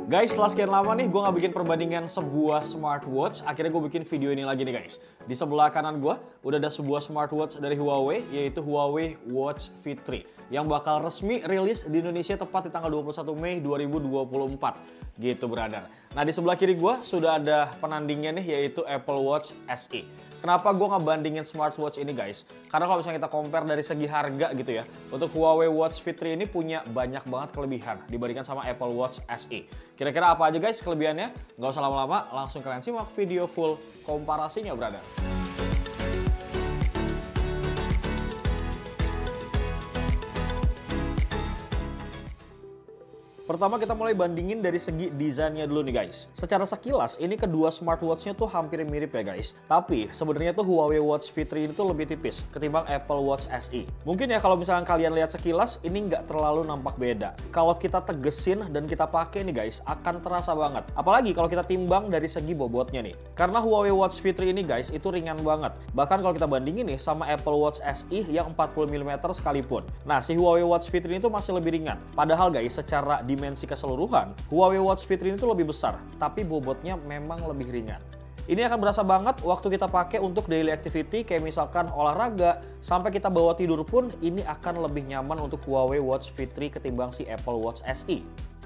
Guys, setelah sekian lama nih gue nggak bikin perbandingan sebuah smartwatch, akhirnya gue bikin video ini lagi nih guys. Di sebelah kanan gue udah ada sebuah smartwatch dari Huawei, yaitu Huawei Watch Fit 3 yang bakal resmi rilis di Indonesia tepat di tanggal 21 Mei 2024. Gitu brother. Nah di sebelah kiri gue sudah ada penandingnya nih, yaitu Apple Watch SE. Kenapa gue ngebandingin smartwatch ini guys? Karena kalau misalnya kita compare dari segi harga gitu ya, untuk Huawei Watch Fit 3 ini punya banyak banget kelebihan dibandingkan sama Apple Watch SE. Kira-kira apa aja guys kelebihannya? Nggak usah lama-lama, langsung kalian simak video full komparasinya brother. Pertama kita mulai bandingin dari segi desainnya dulu nih guys. Secara sekilas ini kedua smartwatchnya tuh hampir mirip ya guys. Tapi sebenarnya tuh Huawei Watch Fit 3 ini tuh lebih tipis ketimbang Apple Watch SE. Mungkin ya kalau misalkan kalian lihat sekilas ini nggak terlalu nampak beda. Kalau kita tegesin dan kita pakai nih guys akan terasa banget. Apalagi kalau kita timbang dari segi bobotnya nih. Karena Huawei Watch Fit 3 ini guys itu ringan banget. Bahkan kalau kita bandingin nih sama Apple Watch SE yang 40 mm sekalipun. Nah si Huawei Watch Fit 3 ini tuh masih lebih ringan. Padahal guys secara dimensi keseluruhan, Huawei Watch Fit 3 ini tuh lebih besar, tapi bobotnya memang lebih ringan. Ini akan berasa banget waktu kita pakai untuk daily activity, kayak misalkan olahraga, sampai kita bawa tidur pun ini akan lebih nyaman untuk Huawei Watch Fit 3 ketimbang si Apple Watch SE.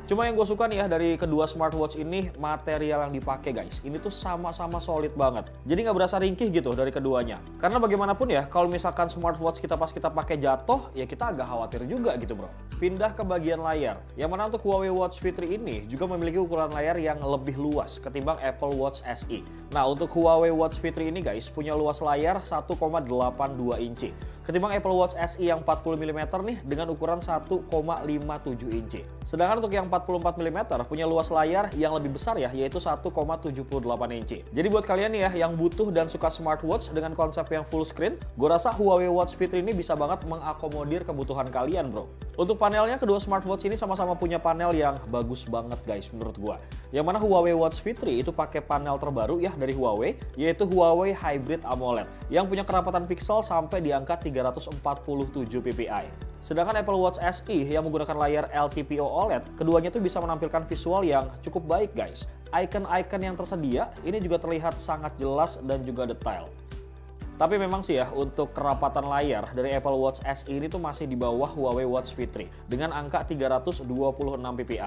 Cuma yang gue suka nih ya dari kedua smartwatch ini, material yang dipakai guys. Ini tuh sama-sama solid banget. Jadi nggak berasa ringkih gitu dari keduanya. Karena bagaimanapun ya, kalau misalkan smartwatch kita pas kita pakai jatuh, ya kita agak khawatir juga gitu bro. Pindah ke bagian layar. Yang mana untuk Huawei Watch Fit 3 ini juga memiliki ukuran layar yang lebih luas ketimbang Apple Watch SE. Nah untuk Huawei Watch Fit 3 ini guys, punya luas layar 1,82 inci. Ketimbang Apple Watch SE yang 40 mm nih dengan ukuran 1,57 inci. Sedangkan untuk yang 44 mm punya luas layar yang lebih besar ya, yaitu 1,78 inci. Jadi buat kalian nih ya yang butuh dan suka smartwatch dengan konsep yang full screen, gue rasa Huawei Watch Fit 3 ini bisa banget mengakomodir kebutuhan kalian bro. Untuk panelnya, kedua smartwatch ini sama-sama punya panel yang bagus banget guys menurut gue. Yang mana Huawei Watch Fit 3 itu pakai panel terbaru ya dari Huawei, yaitu Huawei Hybrid AMOLED yang punya kerapatan pixel sampai di angka 347 ppi. Sedangkan Apple Watch SE yang menggunakan layar LTPO OLED, keduanya tuh bisa menampilkan visual yang cukup baik guys. Icon-icon yang tersedia ini juga terlihat sangat jelas dan juga detail. Tapi memang sih ya, untuk kerapatan layar dari Apple Watch SE ini tuh masih di bawah Huawei Watch Fit 3 dengan angka 326 ppi.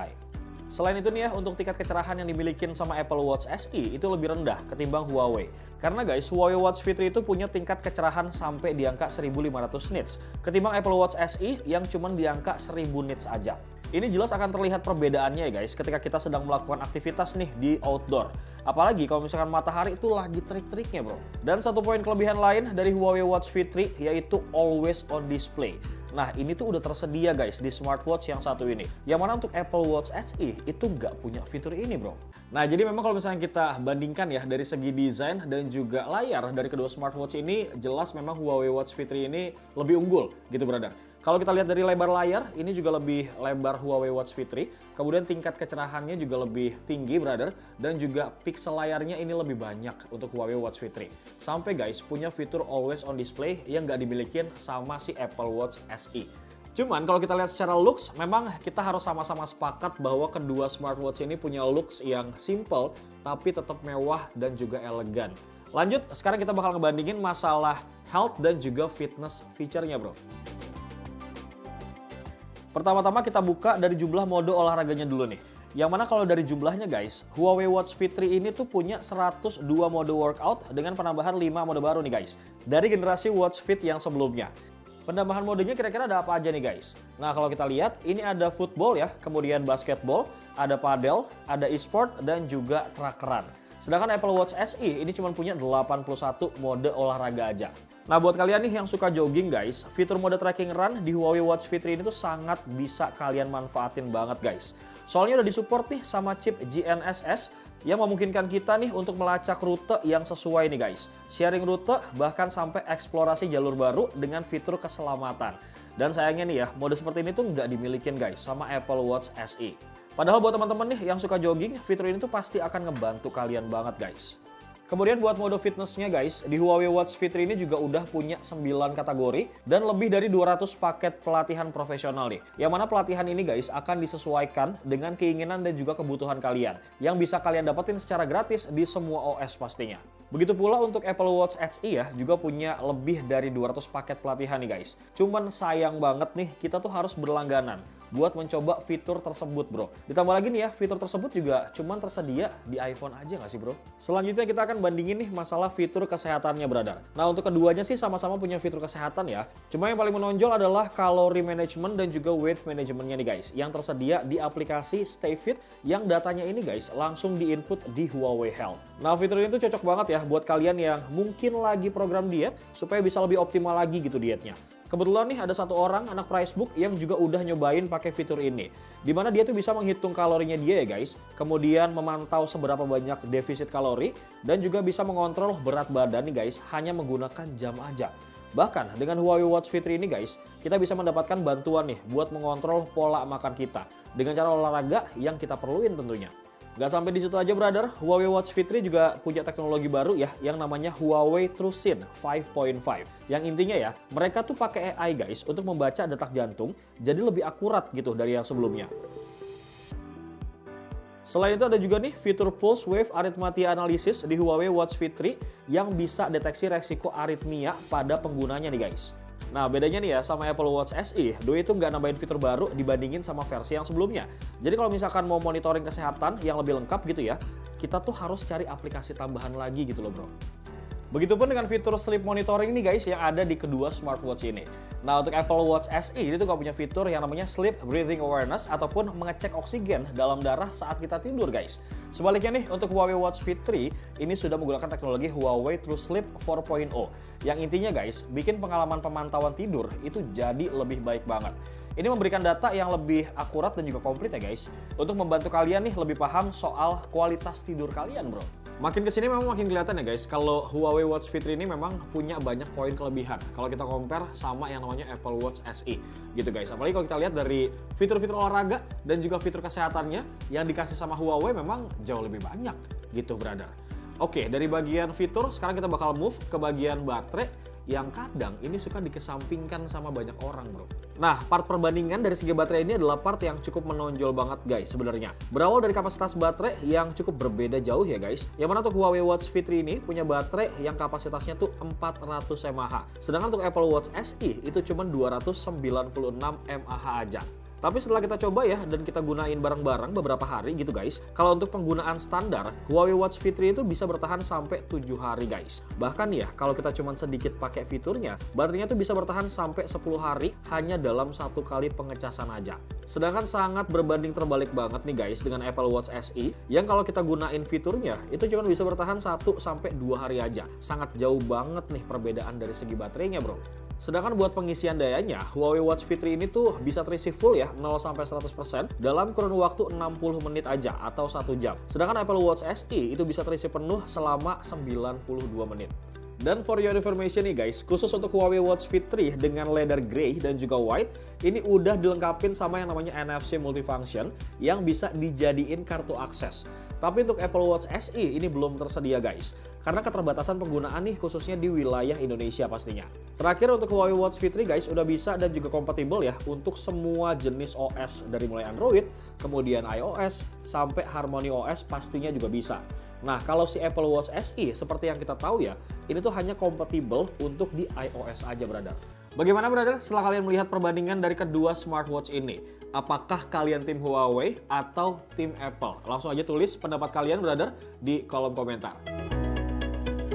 Selain itu nih ya, untuk tingkat kecerahan yang dimiliki sama Apple Watch SE itu lebih rendah ketimbang Huawei. Karena guys, Huawei Watch Fit 3 itu punya tingkat kecerahan sampai di angka 1500 nits, ketimbang Apple Watch SE yang cuma di angka 1000 nits aja. Ini jelas akan terlihat perbedaannya ya guys ketika kita sedang melakukan aktivitas nih di outdoor. Apalagi kalau misalkan matahari itu lagi terik-teriknya bro. Dan satu poin kelebihan lain dari Huawei Watch Fit 3 yaitu always on display. Nah ini tuh udah tersedia guys di smartwatch yang satu ini. Yang mana untuk Apple Watch SE itu nggak punya fitur ini bro. Nah jadi memang kalau misalnya kita bandingkan ya dari segi desain dan juga layar dari kedua smartwatch ini, jelas memang Huawei Watch Fit 3 ini lebih unggul gitu brother. Kalau kita lihat dari lebar layar, ini juga lebih lebar Huawei Watch Fit 3. Kemudian tingkat kecerahannya juga lebih tinggi brother. Dan juga pixel layarnya ini lebih banyak untuk Huawei Watch Fit 3. Sampai guys punya fitur always on display yang nggak dimiliki sama si Apple Watch SE. Cuman kalau kita lihat secara looks, memang kita harus sama-sama sepakat bahwa kedua smartwatch ini punya looks yang simple tapi tetap mewah dan juga elegan. Lanjut, sekarang kita bakal ngebandingin masalah health dan juga fitness feature-nya bro. Pertama-tama kita buka dari jumlah mode olahraganya dulu nih. Yang mana kalau dari jumlahnya guys, Huawei Watch Fit 3 ini tuh punya 102 mode workout dengan penambahan 5 mode baru nih guys. Dari generasi Watch Fit yang sebelumnya. Penambahan modenya kira-kira ada apa aja nih guys? Nah kalau kita lihat, ini ada football ya, kemudian basketball, ada padel, ada e-sport, dan juga trackeran. Sedangkan Apple Watch SE ini cuma punya 81 mode olahraga aja. Nah buat kalian nih yang suka jogging guys, fitur mode tracking run di Huawei Watch Fit 3 ini tuh sangat bisa kalian manfaatin banget guys. Soalnya udah disupport nih sama chip GNSS yang memungkinkan kita nih untuk melacak rute yang sesuai nih guys. Sharing rute bahkan sampai eksplorasi jalur baru dengan fitur keselamatan. Dan sayangnya nih ya, mode seperti ini tuh nggak dimilikin guys sama Apple Watch SE. Padahal buat teman-teman nih yang suka jogging, fitur ini tuh pasti akan ngebantu kalian banget guys. Kemudian buat mode fitnessnya guys, di Huawei Watch Fit 3 ini juga udah punya 9 kategori dan lebih dari 200 paket pelatihan profesional nih. Yang mana pelatihan ini guys akan disesuaikan dengan keinginan dan juga kebutuhan kalian, yang bisa kalian dapetin secara gratis di semua OS pastinya. Begitu pula untuk Apple Watch SE ya, juga punya lebih dari 200 paket pelatihan nih guys. Cuman sayang banget nih, kita tuh harus berlangganan buat mencoba fitur tersebut bro. Ditambah lagi nih ya, fitur tersebut juga cuman tersedia di iPhone aja nggak sih bro? Selanjutnya kita akan bandingin nih masalah fitur kesehatannya brother. Nah untuk keduanya sih sama-sama punya fitur kesehatan ya. Cuma yang paling menonjol adalah calorie management dan juga weight managementnya nih guys, yang tersedia di aplikasi Stay Fit, yang datanya ini guys langsung diinput di Huawei Health. Nah fitur ini tuh cocok banget ya buat kalian yang mungkin lagi program diet supaya bisa lebih optimal lagi gitu dietnya. Kebetulan nih ada satu orang anak Pricebook yang juga udah nyobain pakai fitur ini. Dimana dia tuh bisa menghitung kalorinya dia ya guys. Kemudian memantau seberapa banyak defisit kalori. Dan juga bisa mengontrol berat badan nih guys hanya menggunakan jam aja. Bahkan dengan Huawei Watch Fit 3 ini guys, kita bisa mendapatkan bantuan nih buat mengontrol pola makan kita. Dengan cara olahraga yang kita perluin tentunya. Gak sampai di situ aja brother, Huawei Watch Fit 3 juga punya teknologi baru ya yang namanya Huawei TrueSync 5.5. Yang intinya ya, mereka tuh pakai AI guys untuk membaca detak jantung jadi lebih akurat gitu dari yang sebelumnya. Selain itu ada juga nih fitur Pulse Wave Arrhythmia Analysis di Huawei Watch Fit 3 yang bisa deteksi resiko aritmia pada penggunanya nih guys. Nah bedanya nih ya sama Apple Watch SE, Doi itu nggak nambahin fitur baru dibandingin sama versi yang sebelumnya. Jadi kalau misalkan mau monitoring kesehatan yang lebih lengkap gitu ya, kita tuh harus cari aplikasi tambahan lagi gitu loh bro. Begitupun dengan fitur sleep monitoring nih guys yang ada di kedua smartwatch ini. Nah untuk Apple Watch SE ini tuh nggak punya fitur yang namanya Sleep Breathing Awareness ataupun mengecek oksigen dalam darah saat kita tidur guys. Sebaliknya nih untuk Huawei Watch Fit 3 ini sudah menggunakan teknologi Huawei TrueSleep 4.0 yang intinya guys bikin pengalaman pemantauan tidur itu jadi lebih baik banget. Ini memberikan data yang lebih akurat dan juga komplit ya guys untuk membantu kalian nih lebih paham soal kualitas tidur kalian bro. Makin kesini memang makin kelihatan ya guys kalau Huawei Watch Fit 3 ini memang punya banyak poin kelebihan kalau kita compare sama yang namanya Apple Watch SE gitu guys. Apalagi kalau kita lihat dari fitur-fitur olahraga dan juga fitur kesehatannya yang dikasih sama Huawei memang jauh lebih banyak gitu brother. Oke, dari bagian fitur sekarang kita bakal move ke bagian baterai yang kadang ini suka dikesampingkan sama banyak orang bro. Nah, part perbandingan dari segi baterai ini adalah part yang cukup menonjol banget guys sebenarnya. Berawal dari kapasitas baterai yang cukup berbeda jauh ya guys. Yang mana untuk Huawei Watch Fit 3 ini punya baterai yang kapasitasnya tuh 400 mAh. Sedangkan untuk Apple Watch SE itu cuma 296 mAh aja. Tapi setelah kita coba ya dan kita gunain bareng-bareng beberapa hari gitu guys, kalau untuk penggunaan standar Huawei Watch Fit 3 itu bisa bertahan sampai 7 hari guys. Bahkan ya kalau kita cuma sedikit pakai fiturnya, baterainya tuh bisa bertahan sampai 10 hari hanya dalam satu kali pengecasan aja. Sedangkan sangat berbanding terbalik banget nih guys dengan Apple Watch SE yang kalau kita gunain fiturnya itu cuma bisa bertahan 1 sampai 2 hari aja. Sangat jauh banget nih perbedaan dari segi baterainya bro. Sedangkan buat pengisian dayanya, Huawei Watch Fit 3 ini tuh bisa terisi full ya, 0-100% dalam kurun waktu 60 menit aja atau 1 jam. Sedangkan Apple Watch SE itu bisa terisi penuh selama 92 menit. Dan for your information nih guys, khusus untuk Huawei Watch Fit 3 dengan leather grey dan juga white, ini udah dilengkapin sama yang namanya NFC multifunction yang bisa dijadiin kartu akses. Tapi untuk Apple Watch SE ini belum tersedia guys, karena keterbatasan penggunaan nih khususnya di wilayah Indonesia pastinya. Terakhir untuk Huawei Watch Fit 3 guys udah bisa dan juga kompatibel ya untuk semua jenis OS dari mulai Android, kemudian iOS, sampai Harmony OS pastinya juga bisa. Nah kalau si Apple Watch SE seperti yang kita tahu ya, ini tuh hanya kompatibel untuk di iOS aja brother. Bagaimana brother setelah kalian melihat perbandingan dari kedua smartwatch ini? Apakah kalian tim Huawei atau tim Apple? Langsung aja tulis pendapat kalian brother di kolom komentar.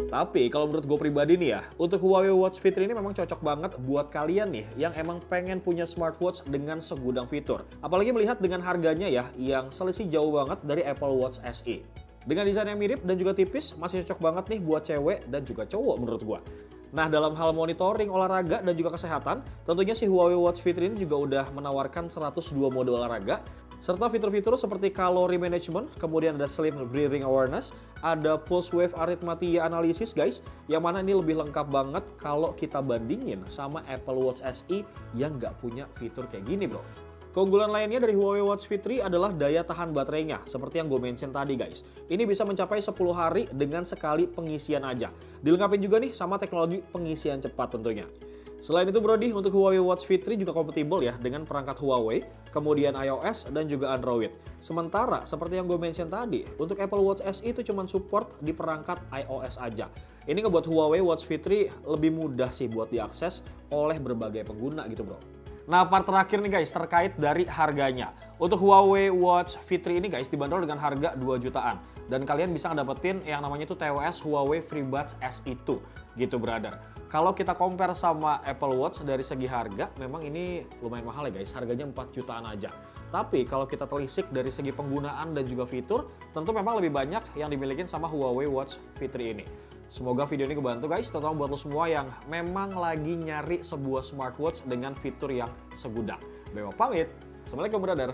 Tapi kalau menurut gue pribadi nih ya, untuk Huawei Watch Fit 3 ini memang cocok banget buat kalian nih yang emang pengen punya smartwatch dengan segudang fitur. Apalagi melihat dengan harganya ya yang selisih jauh banget dari Apple Watch SE. Dengan desain yang mirip dan juga tipis, masih cocok banget nih buat cewek dan juga cowok menurut gue. Nah dalam hal monitoring olahraga dan juga kesehatan, tentunya si Huawei Watch Fit 3 ini juga udah menawarkan 102 mode olahraga, serta fitur-fitur seperti calorie management, kemudian ada sleep breathing awareness, ada pulse wave arrhythmia analysis guys, yang mana ini lebih lengkap banget kalau kita bandingin sama Apple Watch SE yang nggak punya fitur kayak gini bro. Keunggulan lainnya dari Huawei Watch V3 adalah daya tahan baterainya, seperti yang gue mention tadi guys. Ini bisa mencapai 10 hari dengan sekali pengisian aja. Dilengkapi juga nih sama teknologi pengisian cepat tentunya. Selain itu Brody, untuk Huawei Watch V3 juga kompatibel ya dengan perangkat Huawei, kemudian iOS dan juga Android. Sementara seperti yang gue mention tadi, untuk Apple Watch SE itu cuma support di perangkat iOS aja. Ini ngebuat Huawei Watch V3 lebih mudah sih buat diakses oleh berbagai pengguna gitu bro. Nah, part terakhir nih guys, terkait dari harganya. Untuk Huawei Watch V3 ini guys, dibanderol dengan harga 2 jutaan. Dan kalian bisa ngedapetin yang namanya itu TWS Huawei FreeBuds SE2, gitu brother. Kalau kita compare sama Apple Watch dari segi harga, memang ini lumayan mahal ya guys, harganya 4 jutaan aja. Tapi kalau kita telisik dari segi penggunaan dan juga fitur, tentu memang lebih banyak yang dimiliki sama Huawei Watch V3 ini. Semoga video ini kebantu guys, terutama buat lo semua yang memang lagi nyari sebuah smartwatch dengan fitur yang segudang. Bemo pamit, assalamualaikum brother.